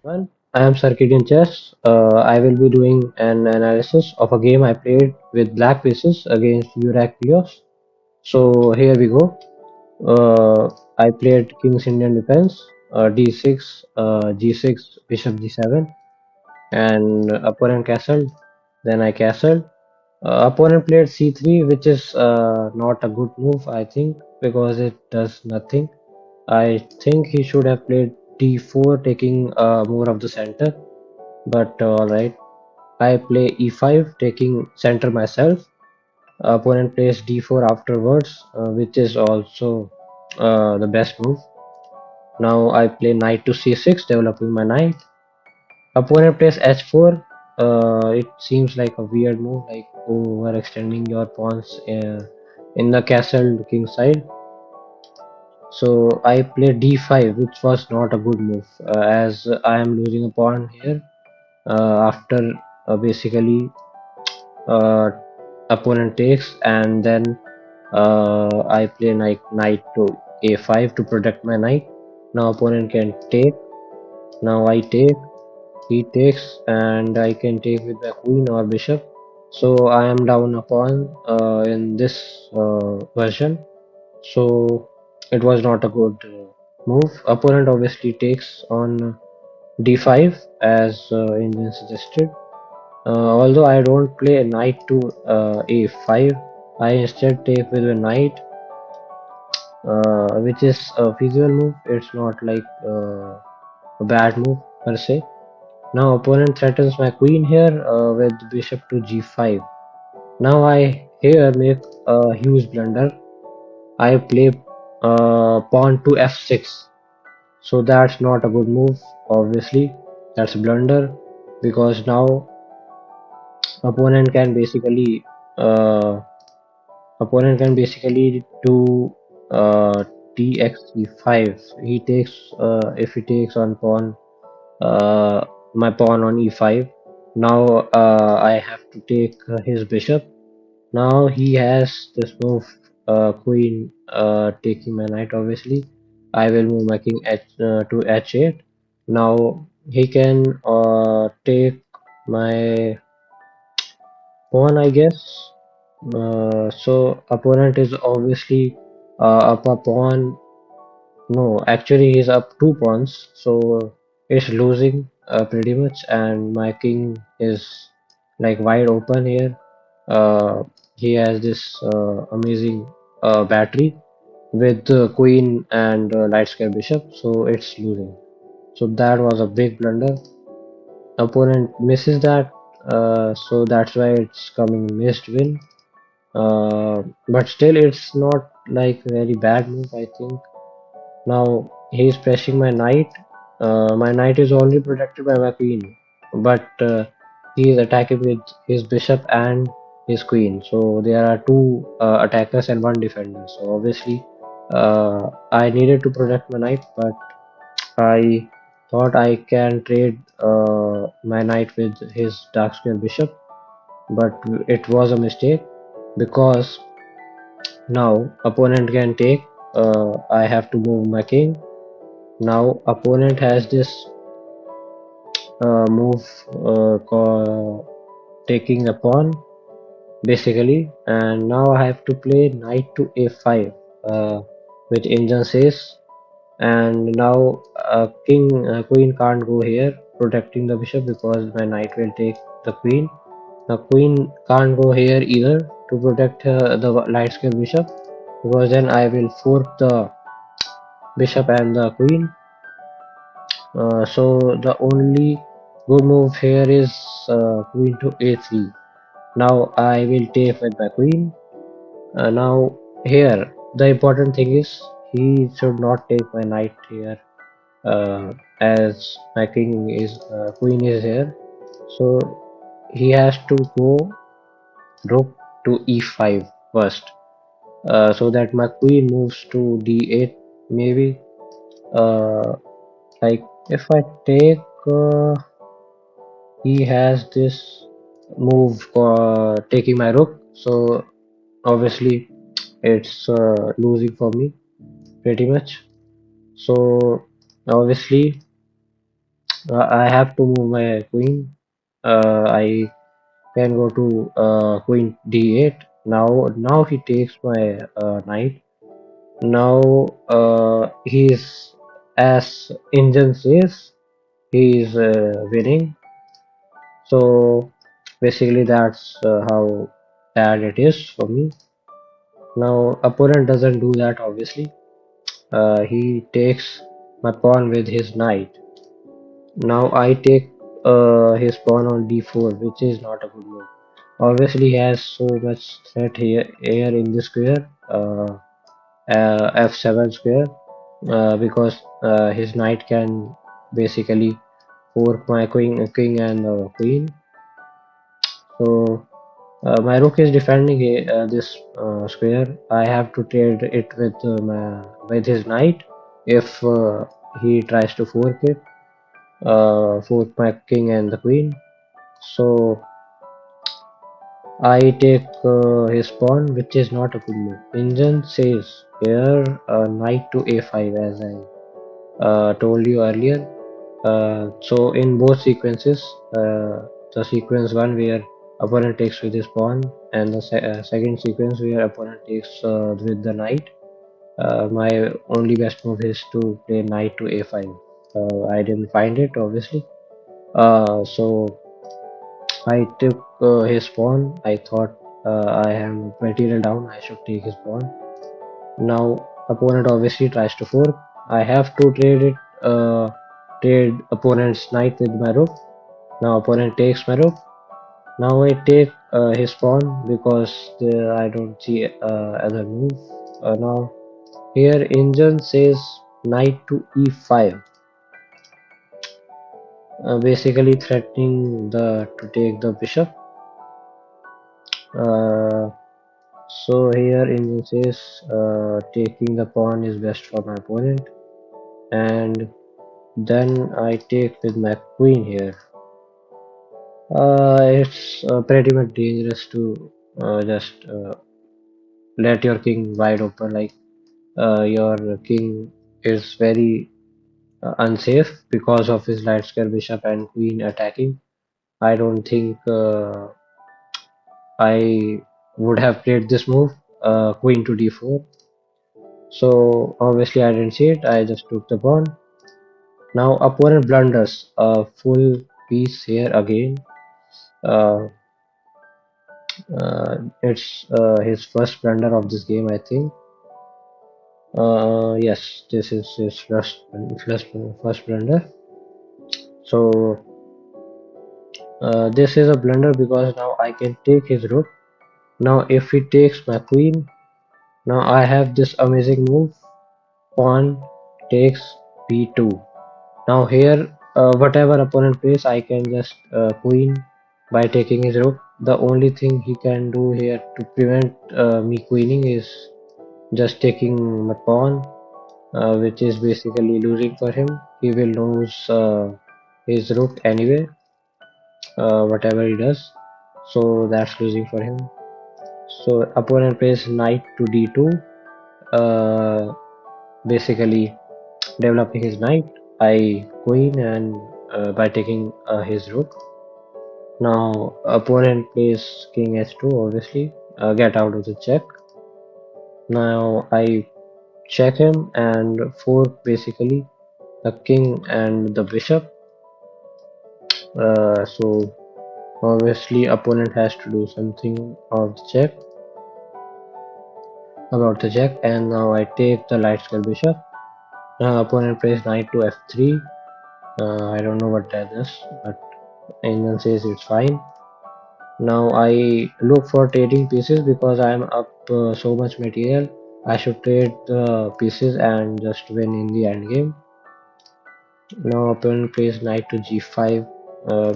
I am Circadian Chess. I will be doing an analysis of a game I played with black pieces against Euraklios. So here we go. I played King's Indian Defense, d6, g6, bishop g7, and opponent castled. Then I castled. Opponent played c3, which is not a good move, I think, because it does nothing. I think he should have played d4, taking more of the center, but alright. I play e5, taking center myself. Opponent plays d4 afterwards, which is also the best move. Now I play knight to c6, developing my knight. Opponent plays h4. It seems like a weird move, like overextending your pawns in the castle king side. So I play d5, which was not a good move, as I am losing a pawn here after basically uh, opponent takes, and then I play knight to a5 to protect my knight. Now opponent can take. Now I take. He takes, and I can take with my queen or bishop. So I am down a pawn in this version. So it was not a good move. Opponent obviously takes on d5 as Indian suggested. Although I don't play a knight to a5, I instead take with a knight, which is a feasible move. It's not like a bad move per se. Now opponent threatens my queen here with bishop to g5. Now I here make a huge blunder. I play pawn to f6. So that's not a good move. Obviously, that's a blunder because now opponent can basically uh, opponent can basically do txe5. He takes if he takes on pawn my pawn on e5. Now I have to take his bishop. Now he has this move, queen taking my knight. Obviously, I will move my king to h8. Now he can take my pawn, I guess. So opponent is obviously up a pawn. No, actually he's up two pawns, so it's losing pretty much, and my king is like wide open here. Uh, he has this amazing battery with the queen and light square bishop, so it's losing. So that was a big blunder. Opponent misses that, so that's why it's coming missed win. But still, it's not like very bad move, I think. Now he's pressing my knight. My knight is only protected by my queen, but he is attacking with his bishop and his queen. So there are two attackers and one defender. So obviously, I needed to protect my knight, but I thought I can trade my knight with his dark square bishop, but it was a mistake because now opponent can take. I have to move my king. Now opponent has this move taking a pawn basically, and now I have to play knight to a5, which engine says, and now queen can't go here protecting the bishop because my knight will take the queen. Now queen can't go here either to protect the light square bishop, because then I will fork the bishop and the queen. So the only good move here is queen to a3. Now I will take with my queen. Now here the important thing is he should not take my knight here, as my king is queen is here. So he has to go rook to e5 first, so that my queen moves to d8 maybe. Uh, like if I take. He has this move taking my rook, so obviously it's losing for me pretty much. So obviously I have to move my queen. I can go to queen d8. Now he takes my knight. Now he's, as engine says, he's winning. So basically that's how bad it is for me. Now opponent doesn't do that obviously. He takes my pawn with his knight. Now I take his pawn on d4, which is not a good move. Obviously, he has so much threat here in this square, f7 square, because his knight can basically fork my king and queen. So my rook is defending this square. I have to trade it with his knight if he tries to fork it, fork my king and the queen. So I take his pawn, which is not a good move. Engine says here knight to a5, as I told you earlier. So in both sequences, the sequence one where opponent takes with his pawn, and the second sequence where opponent takes with the knight. My only best move is to play knight to a5. I didn't find it obviously. So I took his pawn. I thought I have material down. I should take his pawn. Now opponent obviously tries to fork. I have to trade it. Trade opponent's knight with my rook. Now opponent takes my rook. Now I take his pawn because I don't see other move. Now here engine says knight to e5, basically threatening the to take the bishop. Uh, So here engine says taking the pawn is best for my opponent, and then I take with my queen here. It's pretty much dangerous to just let your king wide open. Like your king is very unsafe because of his light square bishop and queen attacking. I don't think I would have played this move, queen to d4. So obviously I didn't see it. I just took the pawn. Now opponent blunders a full piece here again. Uh, it's his first blunder of this game, I think. Yes, this is his first blunder. So this is a blunder because now I can take his rook. Now if he takes my queen, now I have this amazing move. Pawn takes b2. Now here, whatever opponent plays, I can just queen by taking his rook. The only thing he can do here to prevent me queening is just taking my pawn, which is basically losing for him. He will lose his rook anyway, whatever he does. So that's losing for him. So opponent plays knight to d2, uh, basically developing his knight. I queen and by taking his rook. Now opponent plays king h2, obviously get out of the check. Now I check him and fork basically the king and the bishop. So obviously opponent has to do something of the check about the check, and now I take the light square bishop. Now opponent plays knight to f3. I don't know what that is, but Angel says it's fine. Now I look for trading pieces because I'm up so much material. I should trade the pieces and just win in the end game. Now opponent plays knight to g5,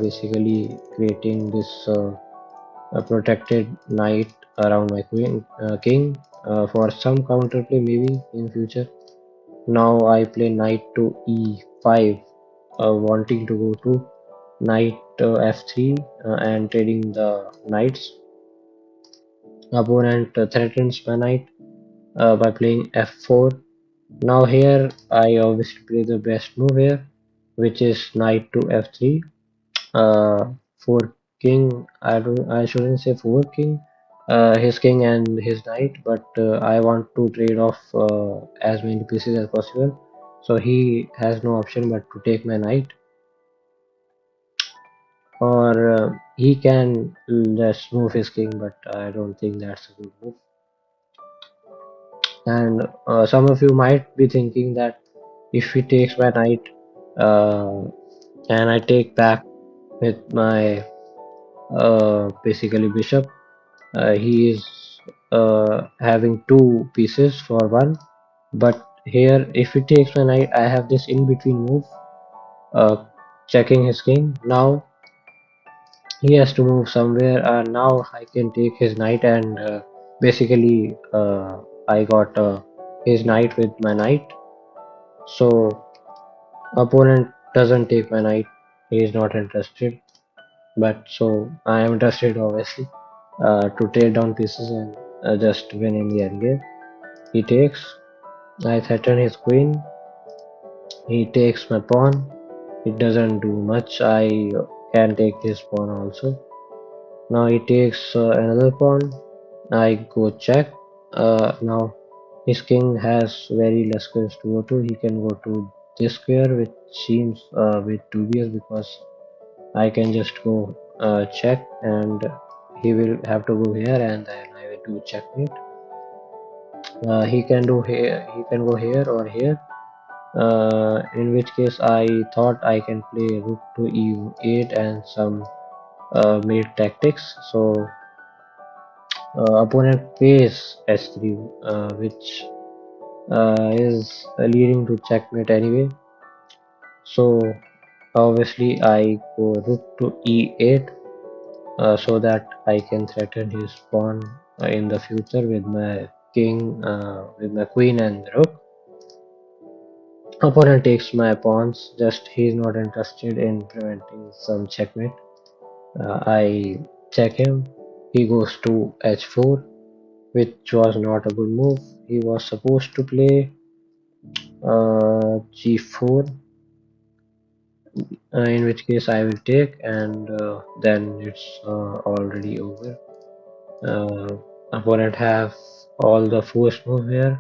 basically creating this protected knight around my king for some counterplay maybe in future. Now I play knight to e5, wanting to go to knight f3 and trading the knights. Opponent threatens my knight by playing f4. Now here I obviously play the best move here. which is knight to f3. For king, I shouldn't say for king, his king and his knight, but I want to trade off as many pieces as possible. So he has no option but to take my knight, or he can just move his king, but I don't think that's a good move. And some of you might be thinking that if he takes my knight, uh, can I take back with my basically bishop? He is having two pieces for one, but here if he takes my knight, I have this in between move, uh, checking his king. Now he has to move somewhere, and now I can take his knight, and basically I got his knight with my knight. So opponent doesn't take my knight. He is not interested, but so I am interested obviously to tear down pieces and just win in the endgame. He takes. I threaten his queen. He takes my pawn. It doesn't do much. I can take his pawn also. Now he takes another pawn. I go check. Now his king has very less squares to go to. He can go to this square, which seems a bit dubious because I can just go check, and he will have to go here, and then I will do checkmate. He can do here. He can go here or here. In which case I thought I can play rook to e8 and some mate tactics. So opponent plays h3, which is leading to checkmate anyway. So obviously I go rook to e8 so that I can threaten his pawn in the future with my king, with my queen and rook. Opponent takes my pawns, just he's not interested in preventing some checkmate. I check him. He goes to h4, which was not a good move. He was supposed to play g4, in which case I will take, and then it's already over. Uh, Opponent have all the forced move here.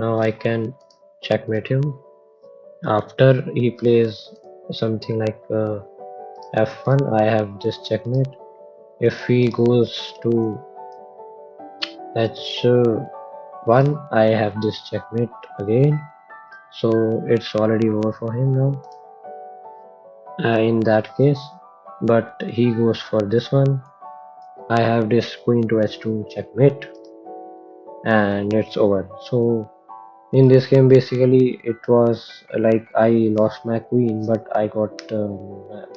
Now I can checkmate him. After he plays something like f1, I have this checkmate. If he goes to h1, I have this checkmate again. So it's already over for him now in that case. But he goes for this one. I have this queen to h2 checkmate, and it's over. So in this game, basically, it was like I lost my queen, but I got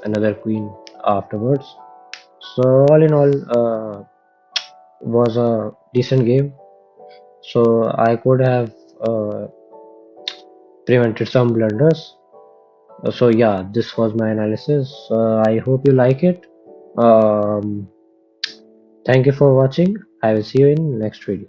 another queen afterwards. So all in all, was a decent game. So I could have uh, prevented some blunders. So yeah, this was my analysis. I hope you like it. Um, Thank you for watching. I will see you in next video.